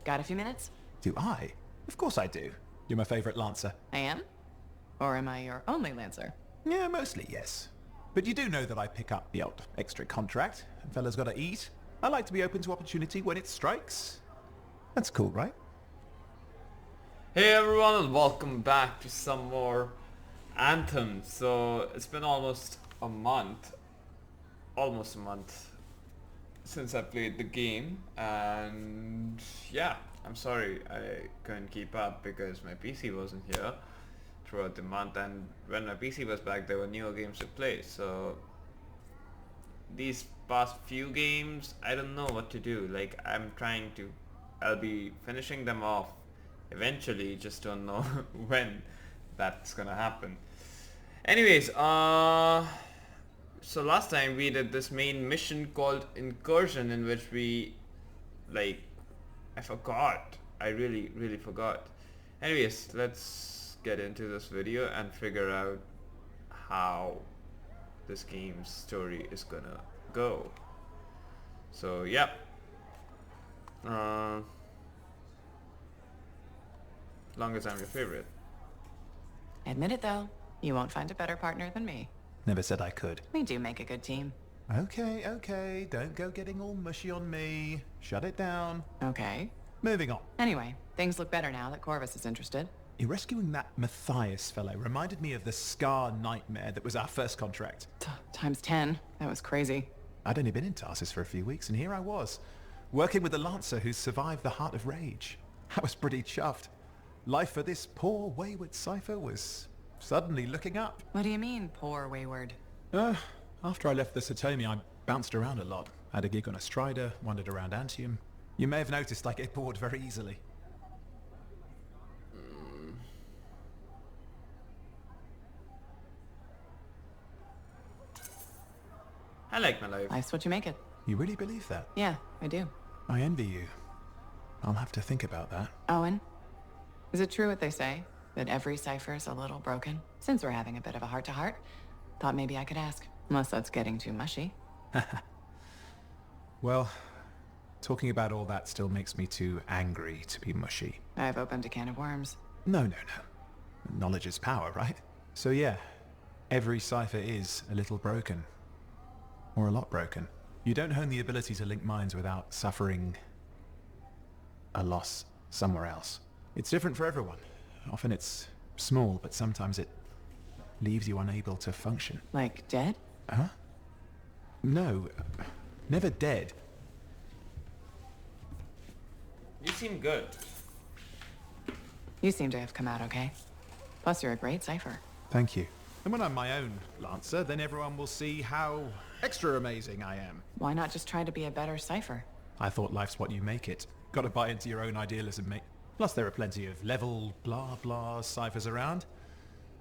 Got a few minutes? Do I? Of course I do. You're my favorite Lancer. I am? Or am I your only Lancer? Yeah, mostly yes. But you do know that I pick up the odd extra contract, and fellas gotta eat. I like to be open to opportunity when it strikes. That's cool, right? Hey everyone, and welcome back to some more Anthem. So it's been almost a month since I played the game, and yeah, I'm sorry I couldn't keep up because my PC wasn't here throughout the month, and when my PC was back there were newer games to play. So these past few games I don't know what to do. Like I'll be finishing them off eventually, just don't know when that's gonna happen. Anyways, so last time we did this main mission called Incursion, in which we, I forgot. I really forgot. Anyways, let's get into this video and figure out how this game's story is gonna go. So yeah. Longest I'm your favorite. Admit it though, you won't find a better partner than me. Never said I could. We do make a good team. Okay, don't go getting all mushy on me. Shut it down. Okay. Moving on. Anyway, things look better now that Corvus is interested. You rescuing that Matthias fellow reminded me of the Scar nightmare that was our first contract. Times 10. That was crazy. I'd only been in Tarsus for a few weeks, and here I was, working with the Lancer who survived the Heart of Rage. I was pretty chuffed. Life for this poor, wayward cipher was suddenly looking up. What do you mean, poor wayward? After I left the Satomi, I bounced around a lot. Had a gig on a Strider, wandered around Antium. You may have noticed I get bored very easily. I like my life. Life's what you make it. You really believe that? Yeah, I do. I envy you. I'll have to think about that. Owen, is it true what they say? That every cipher's a little broken? Since we're having a bit of a heart-to-heart, thought maybe I could ask. Unless that's getting too mushy. Well, talking about all that still makes me too angry to be mushy. I've opened a can of worms. No. Knowledge is power, right? So yeah, every cipher is a little broken. Or a lot broken. You don't hone the ability to link minds without suffering a loss somewhere else. It's different for everyone. Often it's small, but sometimes it leaves you unable to function. Like dead? Huh? No, never dead. You seem good. You seem to have come out okay. Plus you're a great cipher. Thank you. And when I'm my own Lancer, then everyone will see how extra amazing I am. Why not just try to be a better cipher? I thought life's what you make it. Gotta buy into your own idealism, mate. Plus there are plenty of level blah blah ciphers around.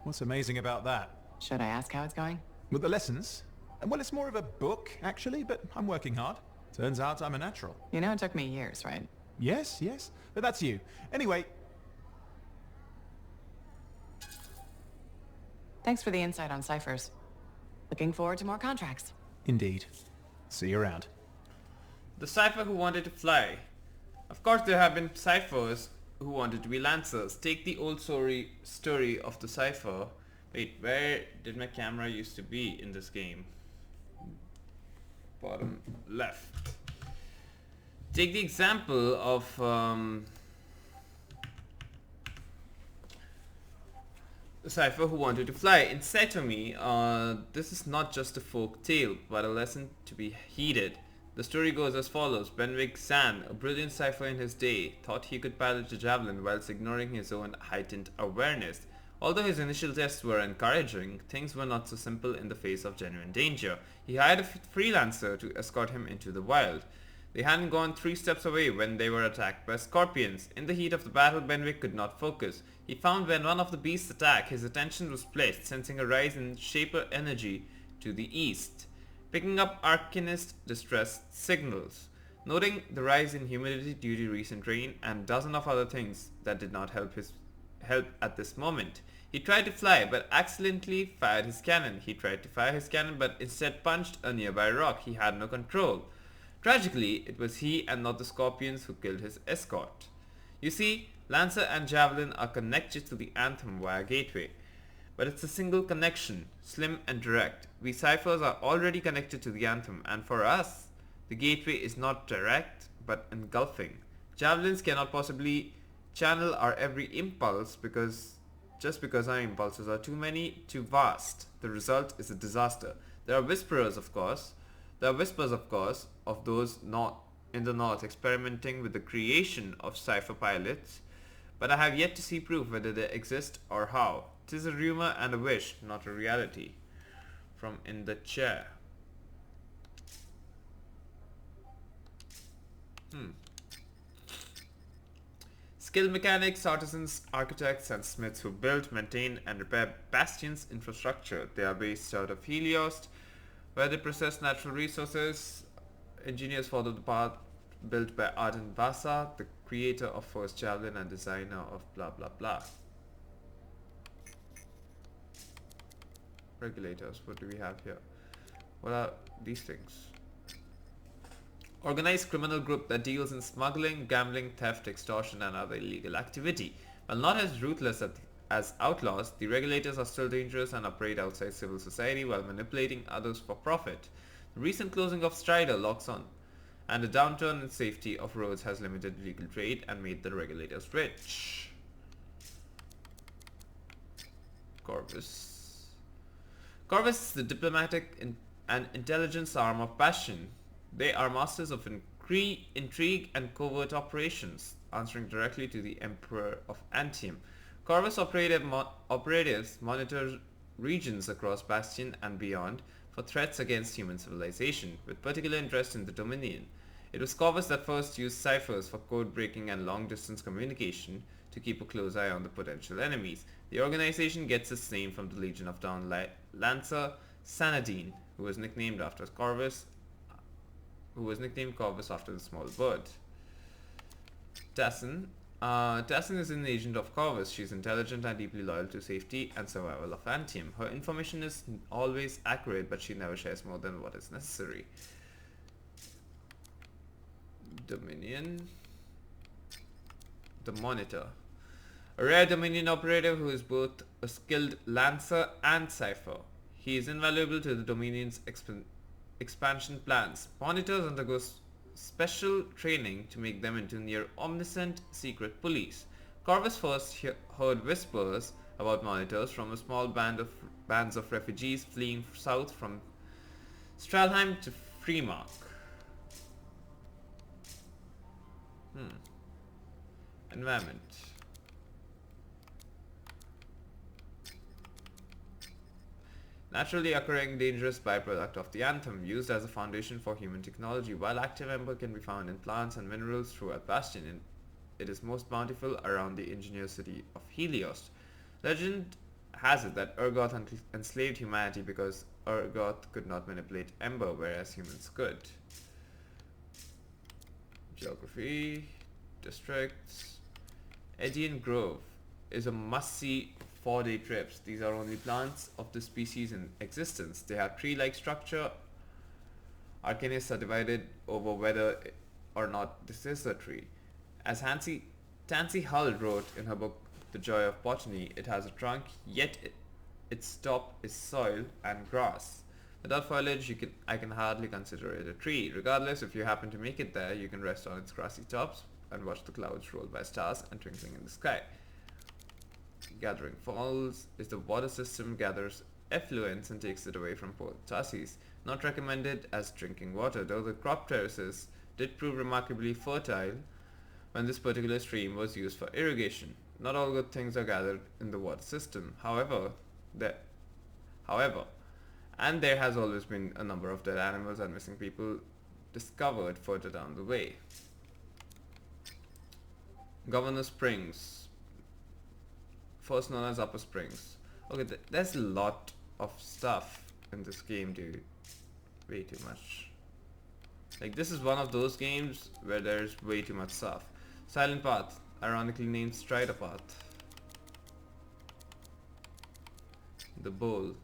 What's amazing about that? Should I ask how it's going? With the lessons? Well, it's more of a book, actually, but I'm working hard. Turns out I'm a natural. You know it took me years, right? Yes, but that's you. Anyway. Thanks for the insight on ciphers. Looking forward to more contracts. Indeed. See you around. The cipher who wanted to fly. Of course there have been ciphers who wanted to be Lancers. Take the old story of the cipher. Wait, where did my camera used to be in this game? Bottom left. Take the example of the cipher who wanted to fly. In Satomi, this is not just a folk tale, but a lesson to be heeded. The story goes as follows. Benwick San, a brilliant cipher in his day, thought he could pilot a javelin whilst ignoring his own heightened awareness. Although his initial tests were encouraging, things were not so simple in the face of genuine danger. He hired a freelancer to escort him into the wild. They hadn't gone 3 steps away when they were attacked by scorpions. In the heat of the battle, Benwick could not focus. He found when one of the beasts attacked, his attention was split, sensing a rise in Shaper energy to the east, picking up Arcanist distress signals. Noting the rise in humidity due to recent rain and dozens of other things that did not help at this moment. He tried to fly but accidentally fired his cannon. He tried to fire his cannon but instead punched a nearby rock. He had no control. Tragically, it was he and not the Scorpions who killed his escort. You see, Lancer and Javelin are connected to the Anthem via gateway. But it's a single connection, slim and direct. We Cyphers are already connected to the Anthem, and for us, the gateway is not direct, but engulfing. Javelins cannot possibly channel our every impulse because our impulses are too many, too vast. The result is a disaster. There are whispers, of course, of those not in the north experimenting with the creation of cipher pilots, but I have yet to see proof whether they exist or how. 'Tis a rumor and a wish, not a reality. From In the Chair. Skilled mechanics, artisans, architects, and smiths who build, maintain, and repair Bastion's infrastructure. They are based out of Helios, where they process natural resources. Engineers follow the path built by Arden Vasa, the creator of First Javelin and designer of blah blah blah. Regulators, what do we have here? What are these things? Organized criminal group that deals in smuggling, gambling, theft, extortion, and other illegal activity. While not as ruthless as outlaws, the regulators are still dangerous and operate outside civil society while manipulating others for profit. The recent closing of Strider locks on, and a downturn in safety of roads has limited legal trade and made the regulators rich. Corvus. Corvus is the diplomatic and intelligence arm of Bastion. They are masters of intrigue and covert operations, answering directly to the Emperor of Anthem. Corvus operatives monitor regions across Bastion and beyond for threats against human civilization, with particular interest in the Dominion. It was Corvus that first used ciphers for code breaking and long-distance communication to keep a close eye on the potential enemies. The organization gets its name from the Legion of Dawn Lancer Sanadine, who was nicknamed Corvus after the small bird. Tassin. Tassin is an agent of Corvus. She is intelligent and deeply loyal to safety and survival of Anthem. Her information is always accurate, but she never shares more than what is necessary. Dominion. The Monitor. A rare Dominion operative who is both a skilled Lancer and Cipher. He is invaluable to the Dominion's expansion plans. Monitors undergo special training to make them into near omniscient secret police. Corvus first heard whispers about monitors from a small bands of refugees fleeing south from Stralheim to Freemark. Environment. Naturally occurring dangerous byproduct of the Anthem, used as a foundation for human technology. While active ember can be found in plants and minerals throughout Bastion, it is most bountiful around the engineer city of Helios. Legend has it that Urgoth enslaved humanity because Urgoth could not manipulate ember, whereas humans could. Geography, districts. Edian Grove is a must-see 4-day trips. These are only plants of the species in existence. They have tree-like structure. Arcanists are divided over whether or not this is a tree. As Tansy Hull wrote in her book The Joy of Botany, it has a trunk, yet its top is soil and grass. Without foliage, I can hardly consider it a tree. Regardless, if you happen to make it there, you can rest on its grassy tops and watch the clouds roll by stars and twinkling in the sky. Gathering Falls is the water system gathers effluents and takes it away from Port Tarsis. Not recommended as drinking water, though the crop terraces did prove remarkably fertile when this particular stream was used for irrigation. Not all good things are gathered in the water system. However, there has always been a number of dead animals and missing people discovered further down the way. Governor Springs, first known as Upper Springs. Okay, there's a lot of stuff in this game, dude. Way too much. Like, this is one of those games where there's way too much stuff. Silent Path, ironically named Strider Path. The Bowl.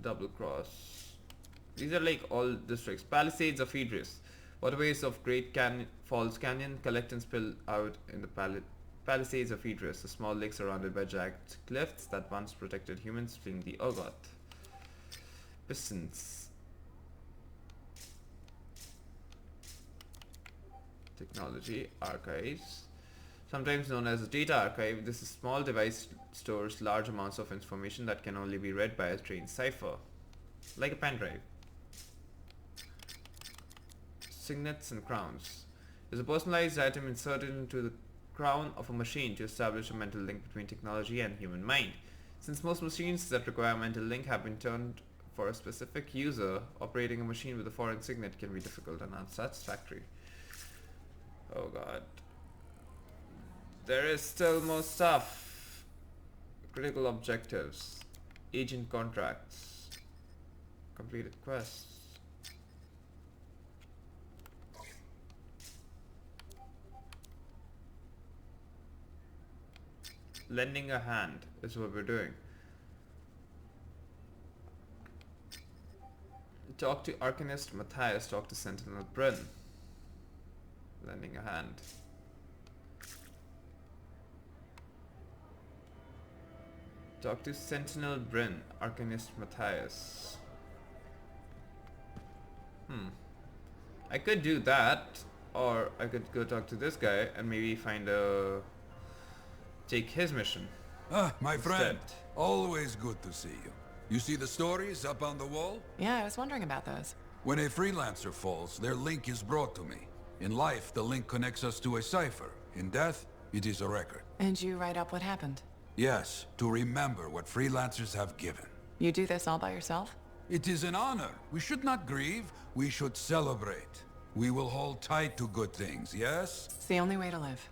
Double Cross. These are like all districts. Palisades of Idris. Waterways of Falls Canyon collect and spill out in the Palisades of Idris, a small lake surrounded by jagged cliffs that once protected humans fleeing the Urgot. Pistons. Technology archives. Sometimes known as a data archive, this is a small device stores large amounts of information that can only be read by a trained cipher, like a pen drive. Signets and crowns is a personalized item inserted into the crown of a machine to establish a mental link between technology and human mind. Since most machines that require a mental link have been turned for a specific user, operating a machine with a foreign signet can be difficult and unsatisfactory. Oh god. There is still more stuff. Critical objectives. Agent contracts. Completed quests. Lending a hand is what we're doing. Talk to Arcanist Matthias, talk to Sentinel Bryn. Lending a hand. Talk to Sentinel Bryn, Arcanist Matthias. I could do that, or I could go talk to this guy and maybe take his mission. Ah, my friend. Instead. Always good to see you. You see the stories up on the wall? Yeah, I was wondering about those. When a freelancer falls, their link is brought to me. In life, the link connects us to a cipher. In death, it is a record. And you write up what happened? Yes, to remember what freelancers have given. You do this all by yourself? It is an honor. We should not grieve, we should celebrate. We will hold tight to good things, yes? It's the only way to live.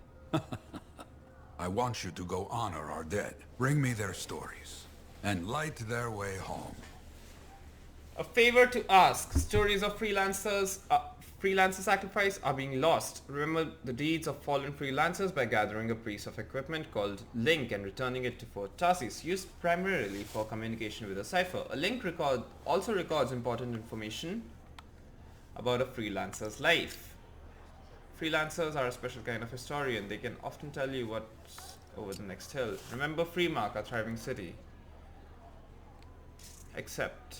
I want you to go honor our dead. Bring me their stories, and light their way home. A favor to ask. Stories of freelancer sacrifice are being lost. Remember the deeds of fallen freelancers by gathering a piece of equipment called Link and returning it to Fort Tarsis, used primarily for communication with a cipher. A Link also records important information about a freelancer's life. Freelancers are a special kind of historian. They can often tell you what's over the next hill. Remember Freemark, a thriving city. Accept.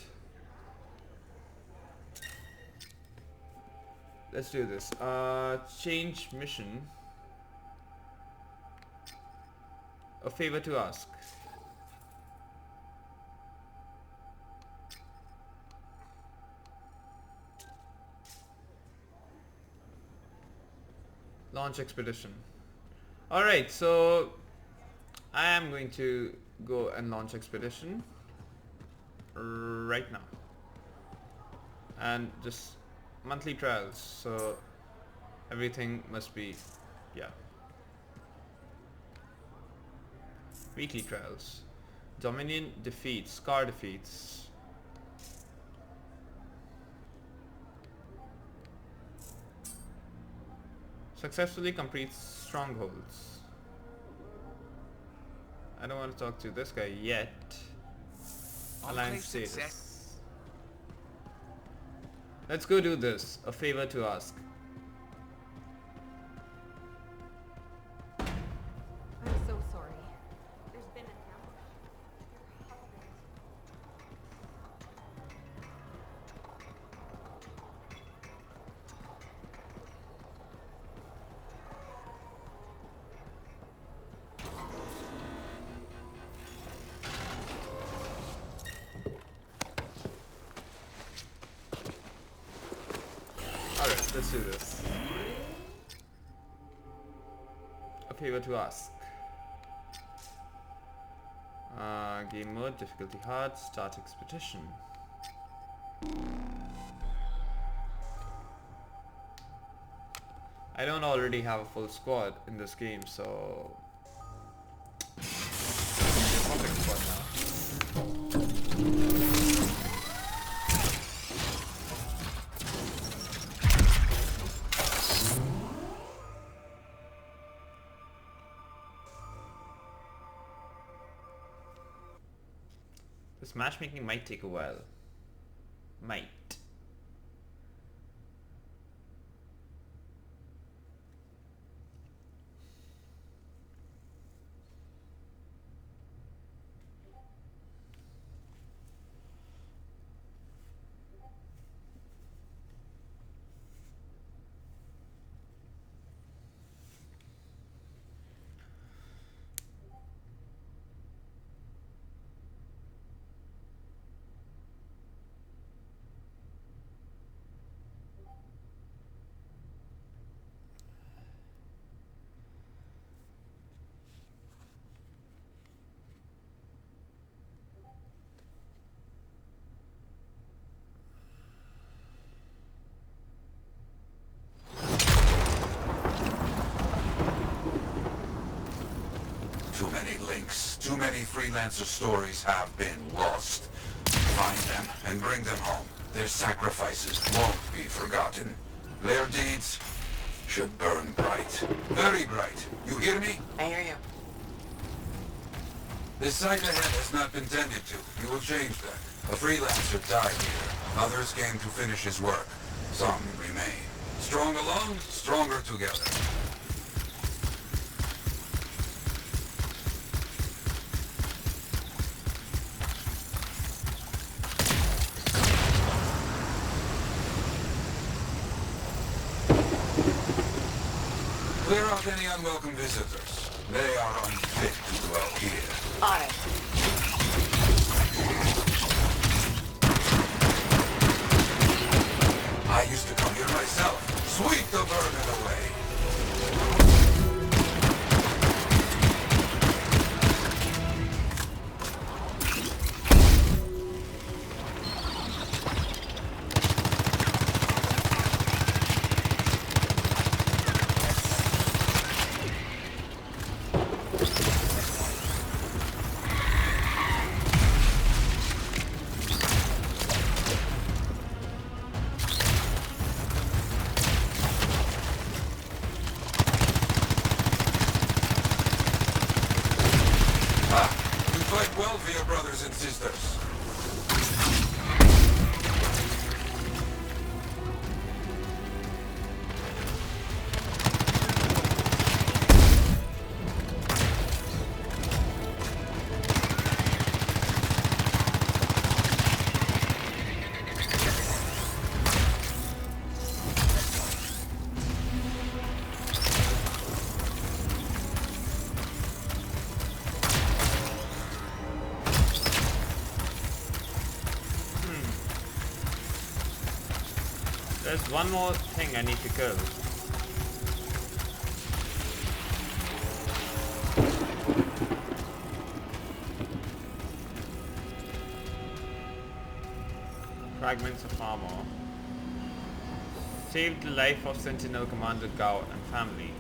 Let's do this. Change mission. A favor to ask. Launch expedition. Alright, so I am going to go and launch expedition right now. And just monthly trials, so everything must be, yeah. Weekly trials. Dominion defeats, Scar defeats. Successfully completes strongholds. I don't want to talk to this guy yet. Alliance status. Let's go do this. A favor to ask. I'm so sorry. There's been an ambush. Alright, let's do this. A favor to ask. Game mode, difficulty hard, start expedition. I don't already have a full squad in this game, so perfect squad now. This matchmaking might take a while. Might. Too many links, too many Freelancer stories have been lost. Find them and bring them home. Their sacrifices won't be forgotten. Their deeds should burn bright. Very bright. You hear me? I hear you. This site ahead has not been tended to. You will change that. A Freelancer died here. Others came to finish his work. Some remain. Strong alone, stronger together. Clear out any unwelcome visitors. They are unfit to dwell here. On it. I used to come here myself. Sweep the vermin away. Fight well for your brothers and sisters. There's one more thing I need to kill. Fragments of armor. Saved the life of Sentinel Commander Gao and family.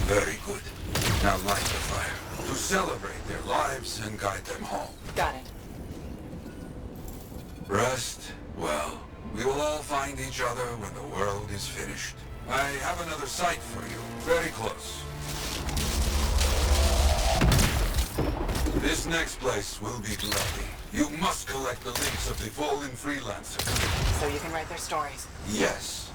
Very good. Now light the fire to celebrate their lives and guide them home. Got it. Rest, well, we will all find each other when the world is finished. I have another site for you, very close. This next place will be bloody. You must collect the links of the fallen Freelancers. So you can write their stories. Yes.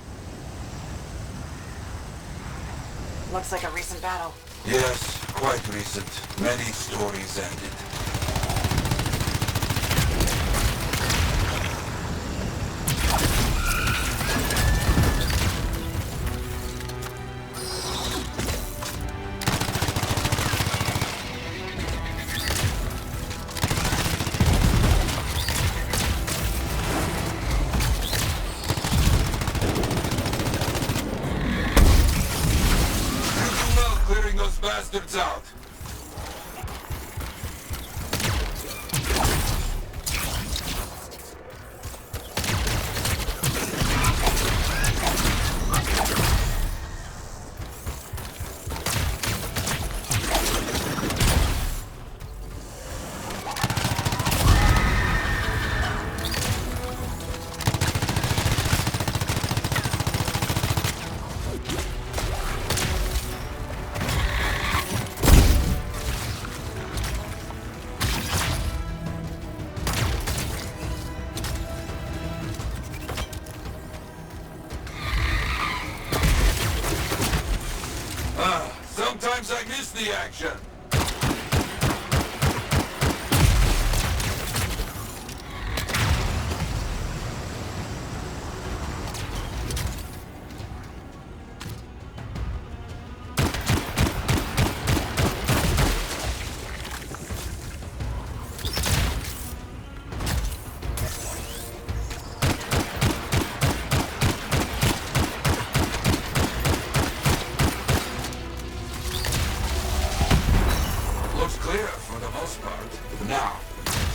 Looks like a recent battle. Yes, quite recent. Many stories ended. those bastards out! Sometimes I miss the action. Clear for the most part. Now,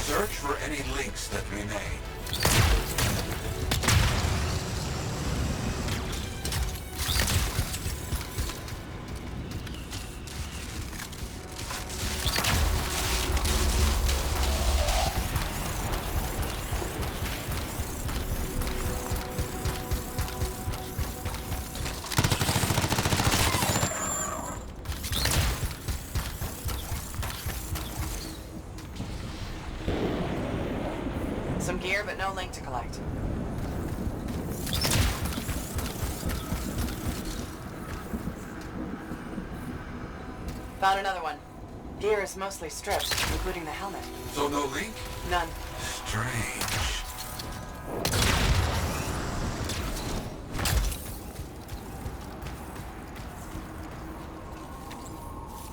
search for any links that remain. Some gear, but no link to collect. Found another one. Gear is mostly stripped, including the helmet. So no link? None. Strange.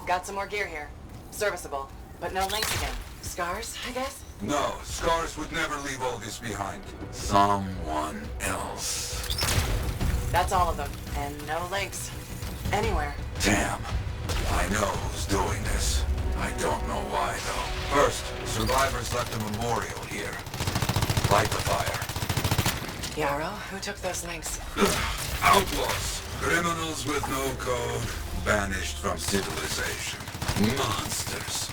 Got some more gear here. Serviceable, but no links again. Scars, I guess? No, Scars would never leave all this behind. Someone else. That's all of them. And no links. Anywhere. Damn. I know who's doing this. I don't know why, though. First, survivors left a memorial here. Light the fire. Yarrow, who took those links? Outlaws. Criminals with no code. Banished from civilization. Monsters.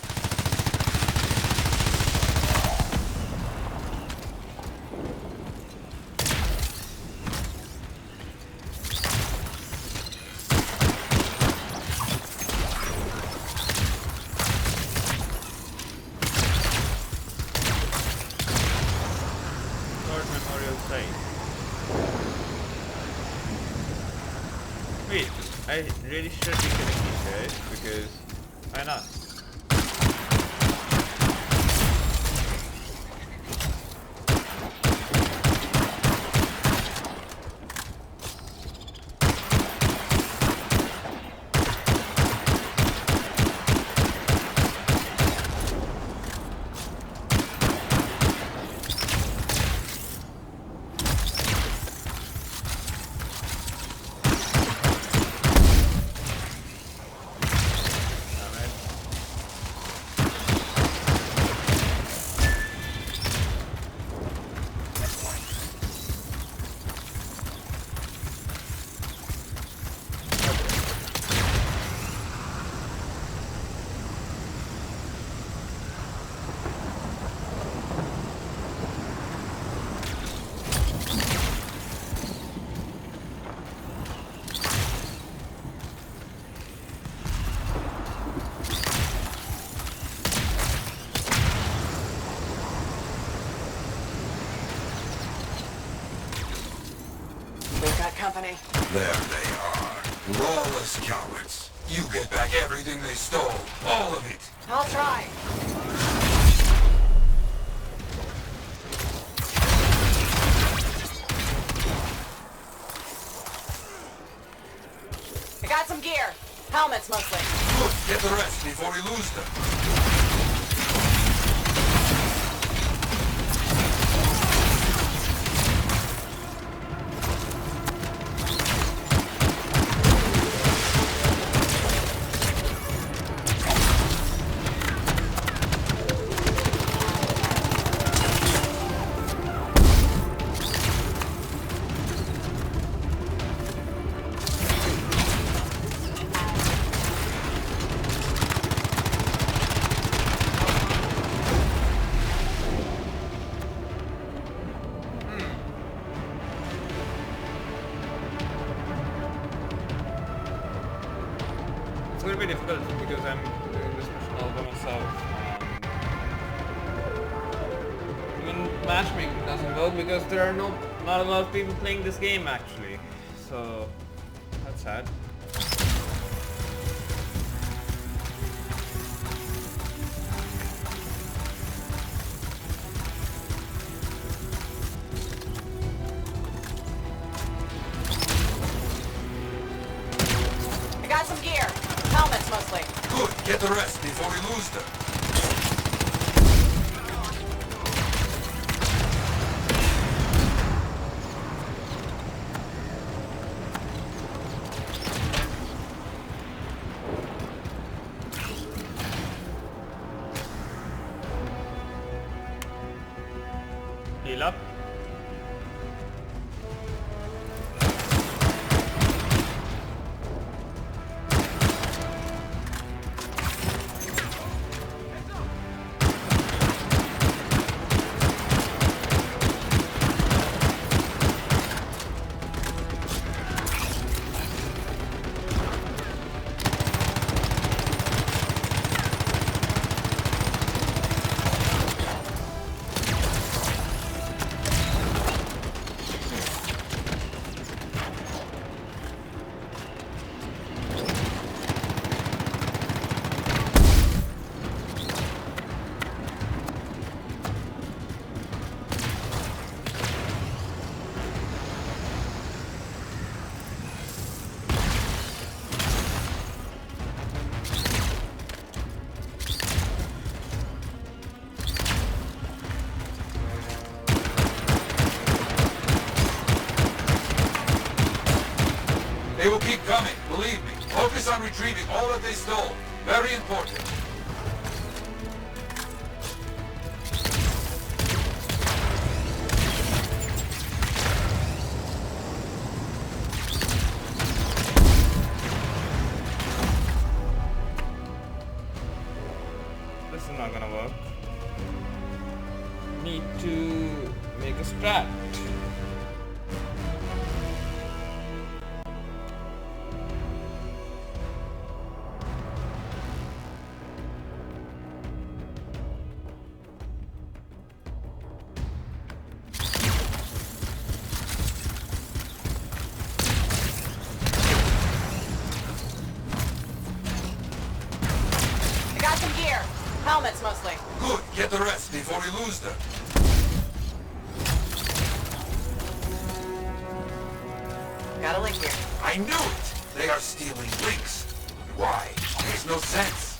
Wait, I really should be killing these guys because why not? Company. There they are. Lawless cowards. You get back everything they stole. All of it. I'll try. I got some gear. Helmets mostly. Good. Get the rest before we lose them. gonna be difficult because I'm doing this mission all by myself. Even matchmaking doesn't work because there are not a lot of people playing this game actually. So that's sad. I got some gear. Helmets mostly. Good. Get the rest before we lose them. Heal up. They will keep coming, believe me. Focus on retrieving all that they stole. Very important. This is not gonna work. Need to make a strat. I got some gear. Helmets mostly. Good. Get the rest before we lose them. Got a link here. I knew it! They are stealing links. Why? Makes no sense.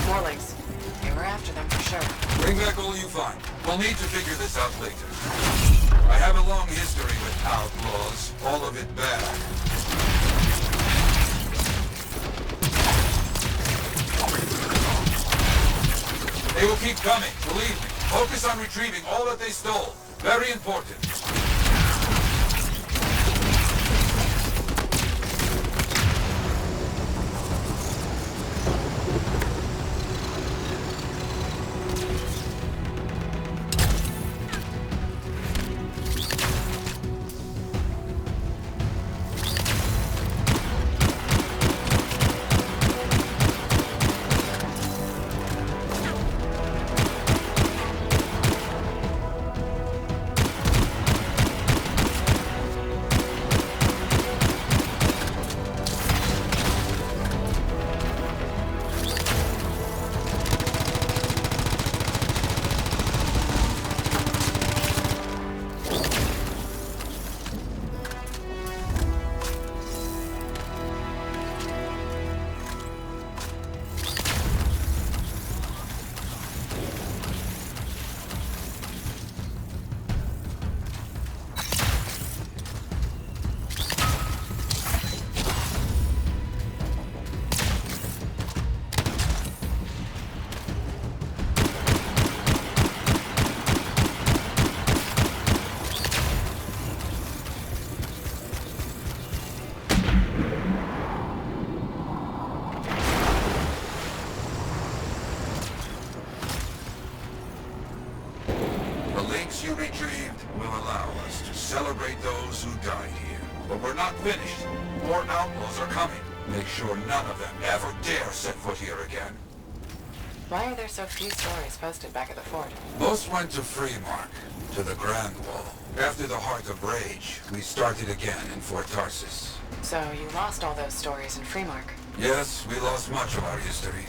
More links. They were after them for sure. Bring back all you find. We'll need to figure this out later. I have a long history with outlaws. All of it bad. They will keep coming, believe me. Focus on retrieving all that they stole. Very important. you retrieved will allow us to celebrate those who died here. But we're not finished. More outlaws are coming. Make sure none of them ever dare set foot here again. Why are there so few stories posted back at the fort? Most went to Freemark, to the Grand Wall. After the Heart of Rage, we started again in Fort Tarsus. So you lost all those stories in Freemark. Yes, we lost much of our history.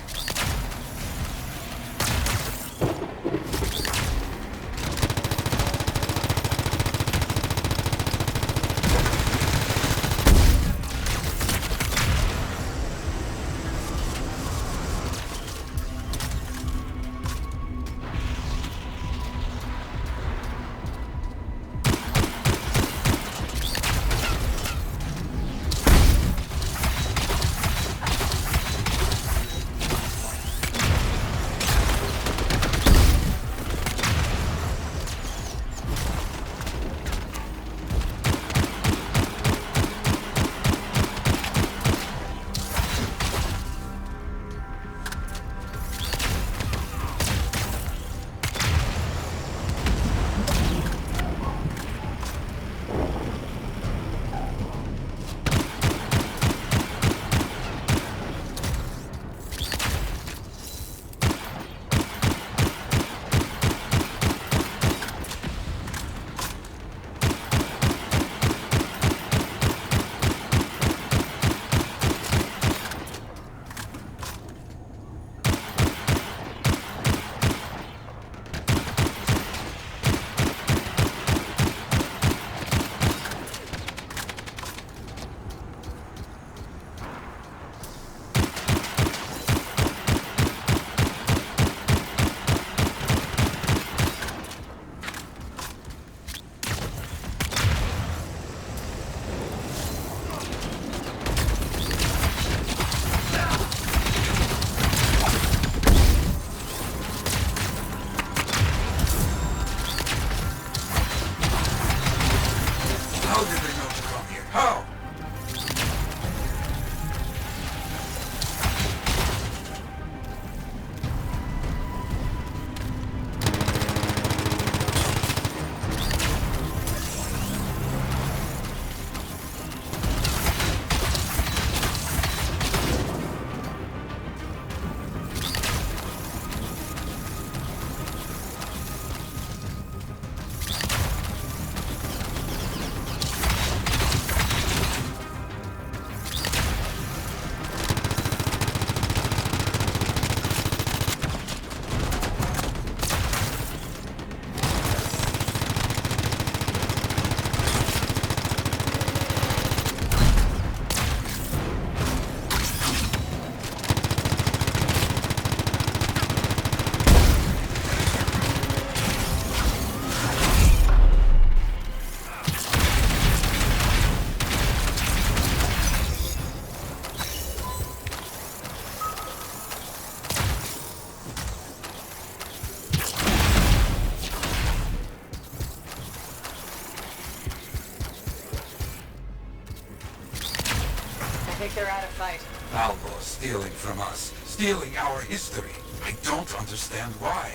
They're out of fight. Outlaws stealing from us, stealing our history. I don't understand why.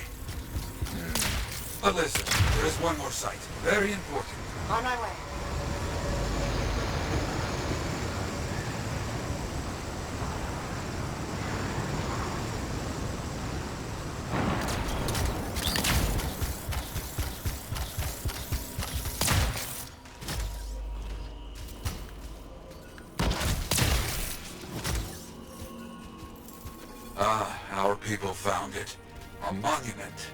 But listen, there is one more site. Very important. On my way. Our people found it. A monument.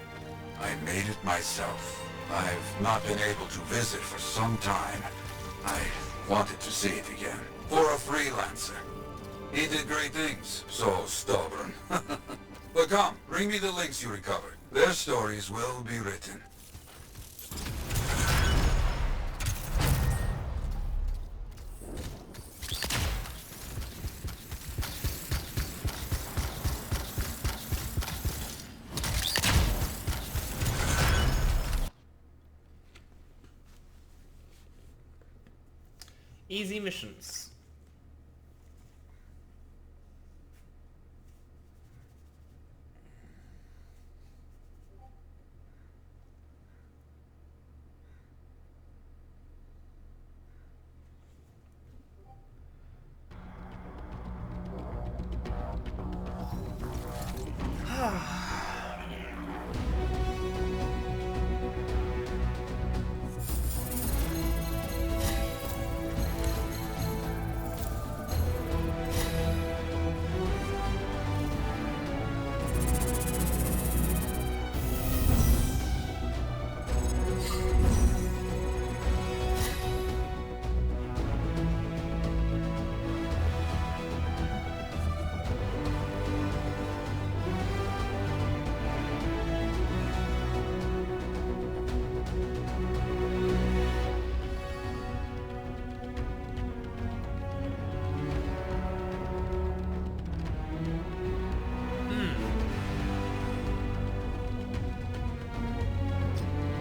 I made it myself. I've not been able to visit for some time. I wanted to see it again. For a freelancer. He did great things. So stubborn. But come, bring me the links you recovered. Their stories will be written. Easy missions.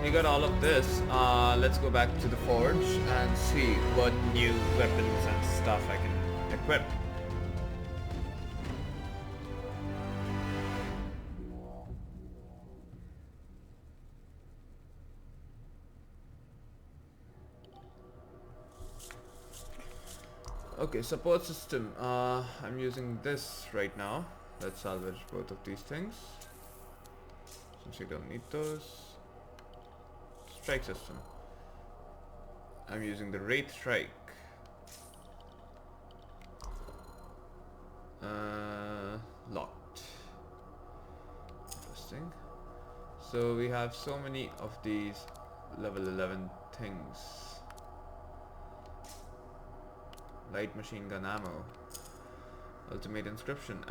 we got all of this. Let's go back to the forge and see what new weapons and stuff I can equip. Okay, support system. I'm using this right now. Let's salvage both of these things, since we don't need those. Strike system. I'm using the Wraith Strike. Locked. Interesting. So we have so many of these level 11 things. Light machine gun ammo. Ultimate inscription.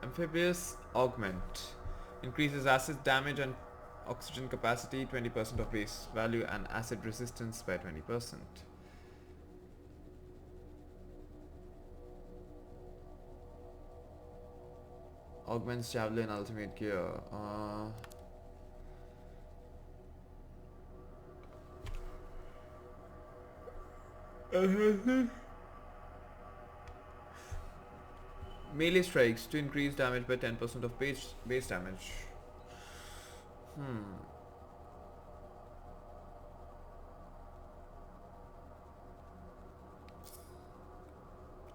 Amphibious augment. Increases acid damage and oxygen capacity 20% of base value and acid resistance by 20%. Augments javelin ultimate gear. Melee strikes to increase damage by 10% of base damage.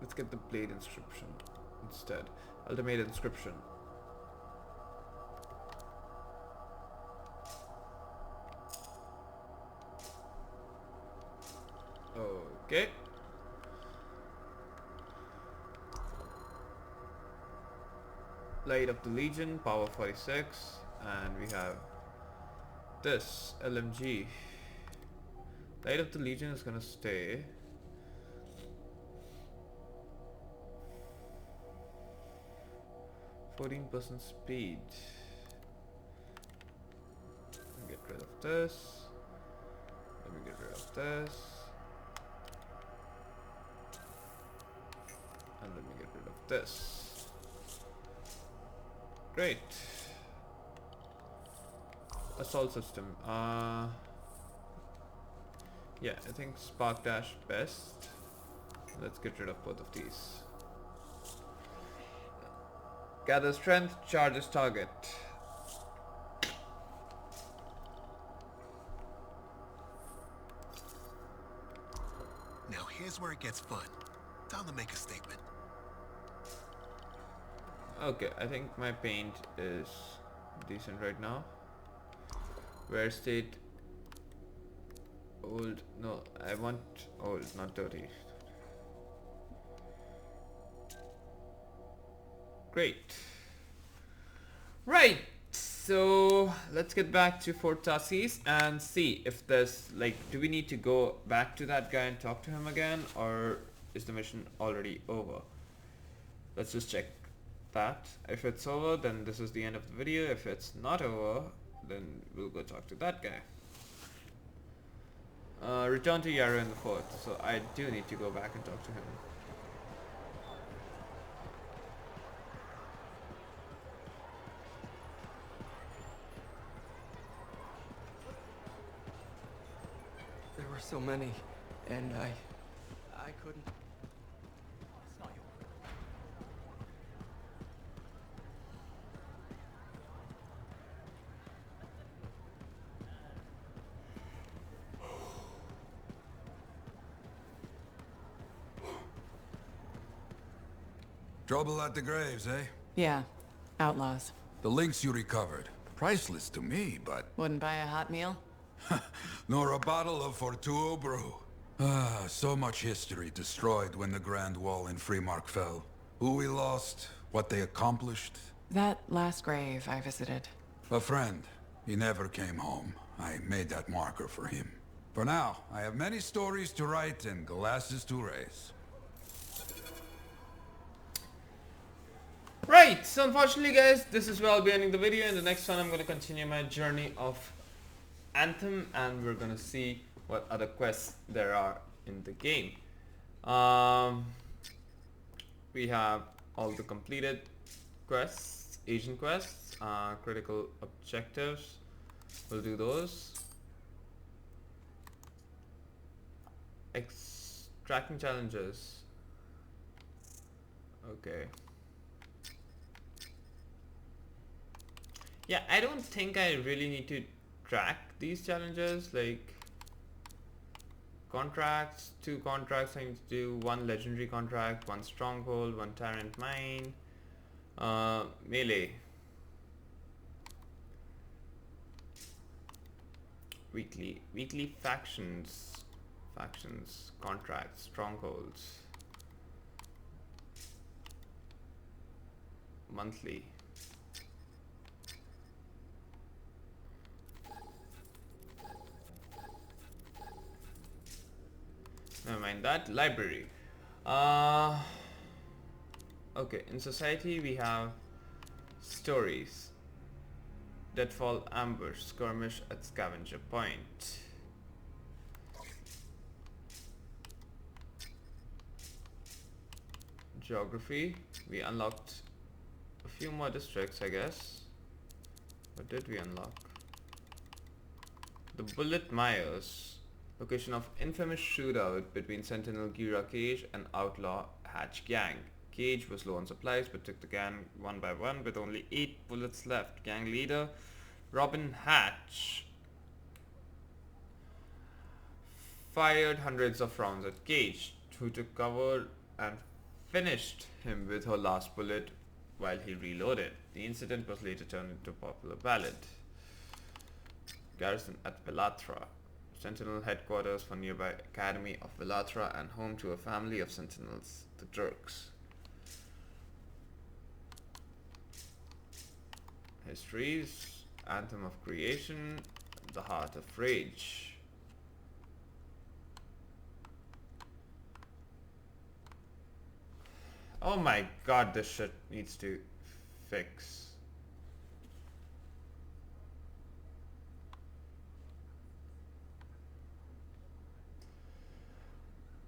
Let's get the blade inscription instead. Ultimate inscription. Okay. Light of the Legion, power 46, and we have this LMG. Light of the Legion is gonna stay. %14 speed. Let me get rid of this. Let me get rid of this. And let me get rid of this. Great. Assault system. Yeah, I think Spark Dash best. Let's get rid of both of these. Gather strength, charges target. Now here's where it gets fun. Time to make a statement. Okay, I think my paint is decent right now. Wear state old. No, I want old, not dirty. Great. Right, so let's get back to Fort Tassis and see if there's like, do we need to go back to that guy and talk to him again, or is the mission already over? Let's just check that. If it's over, then this is the end of the video. If it's not over, then we'll go talk to that guy. Return to Yarrow in the fort, so I do need to go back and talk to him. There were so many, and I couldn't. It's not your Trouble at the graves, eh? Yeah, outlaws. The links you recovered. Priceless to me, but... Wouldn't buy a hot meal? nor a bottle of Fortuo brew. Ah, so much history destroyed when the Grand Wall in Freemark fell. Who we lost, what they accomplished. That last grave I visited. A friend. He never came home. I made that marker for him. For now, I have many stories to write and glasses to raise. Right, so unfortunately guys, this is where I'll be ending the video. In the next one I'm going to continue my journey of Anthem, and we're going to see what other quests there are in the game. We have all the completed quests, agent quests, critical objectives, We'll do those. Tracking challenges. Okay. Yeah, I don't think I really need to track these challenges. Like contracts, 2 contracts I need to do, 1 legendary contract, 1 stronghold, 1 tyrant mine, melee. Weekly factions, contracts, strongholds. Monthly. Never mind that. Library. Okay, in society we have stories. Deadfall ambush, skirmish at scavenger point. Geography. We unlocked a few more districts, I guess. What did we unlock? The Bullet Myers. Location of infamous shootout between Sentinel Gira Cage and Outlaw Hatch Gang. Cage was low on supplies but took the gang one by one with only 8 bullets left. Gang leader Robin Hatch fired hundreds of rounds at Cage, who took cover and finished him with her last bullet while he reloaded. The incident was later turned into a popular ballad. Garrison at Velatra. Sentinel headquarters for nearby Academy of Velatra and home to a family of Sentinels, the Jerks. Histories. Anthem of Creation. The Heart of Rage. Oh my god, this shit needs to fix.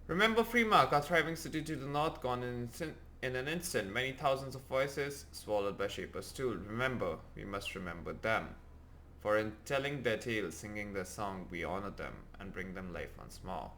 Remember Freemark, our thriving city to the north, gone in an instant. Many thousands of voices swallowed by Shaper's tool. Remember, we must remember them. For in telling their tale, singing their song, we honor them and bring them life once more.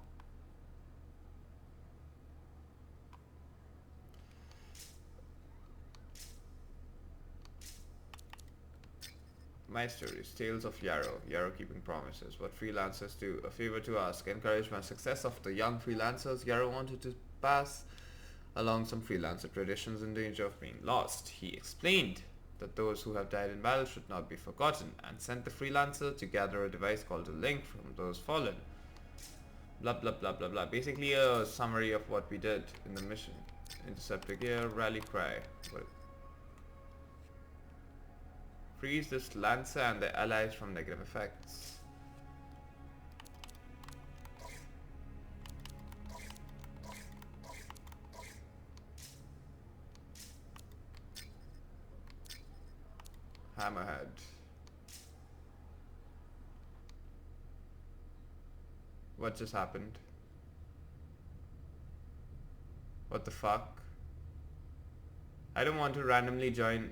My stories, tales of Yarrow, Yarrow keeping promises, what freelancers do, a favor to ask, encouragement, success of the young freelancers. Yarrow wanted to pass along some freelancer traditions in danger of being lost. He explained that those who have died in battle should not be forgotten, and sent the freelancer to gather a device called a link from those fallen. Blah blah blah blah blah. Basically a summary of what we did in the mission. Intercept a gear, rally cry. Freeze this Lancer and their allies from negative effects. Hammerhead. What just happened? What the fuck? I don't want to randomly join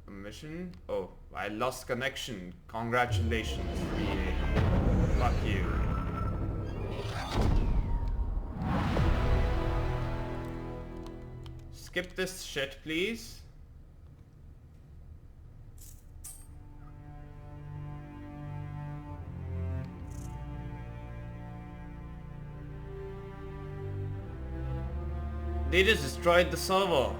a mission. Oh, I lost connection. Congratulations, EA. Fuck you. Skip this shit, please. They just destroyed the server.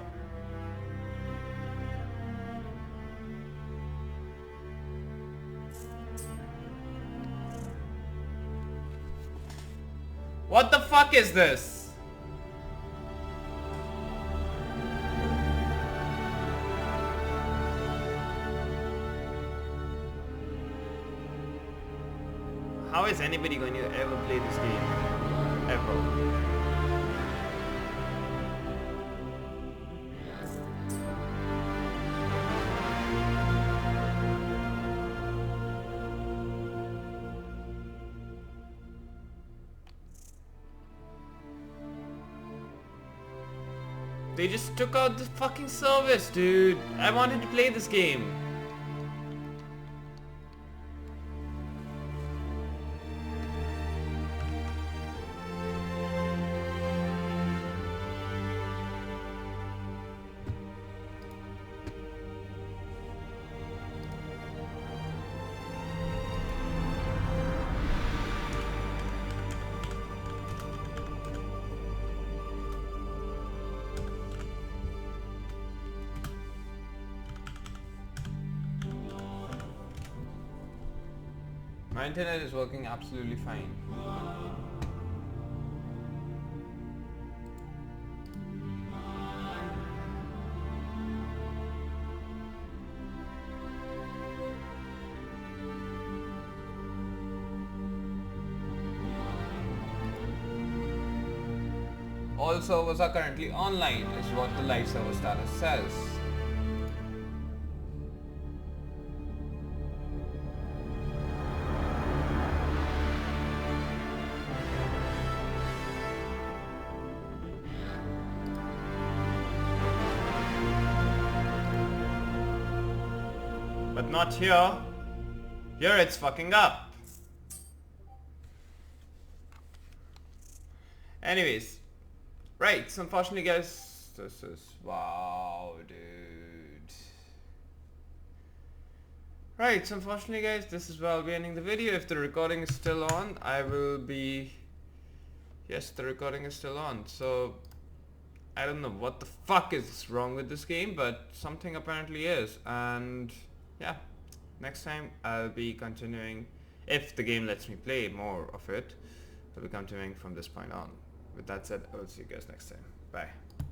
What the fuck is this? How is anybody going to ever play this game? Ever? They just took out the fucking service, dude. I wanted to play this game. My internet is working absolutely fine. All servers are currently online is what the live server status says. But not here. Here it's fucking up. Anyways. Right, so unfortunately guys, this is... wow, dude. Right, so unfortunately guys, this is where I'll be ending the video. If the recording is still on, I will be... yes, the recording is still on. So, I don't know what the fuck is wrong with this game, but something apparently is. And, yeah, next time I'll be continuing, if the game lets me play more of it, I'll be continuing from this point on. With that said, I will see you guys next time. Bye.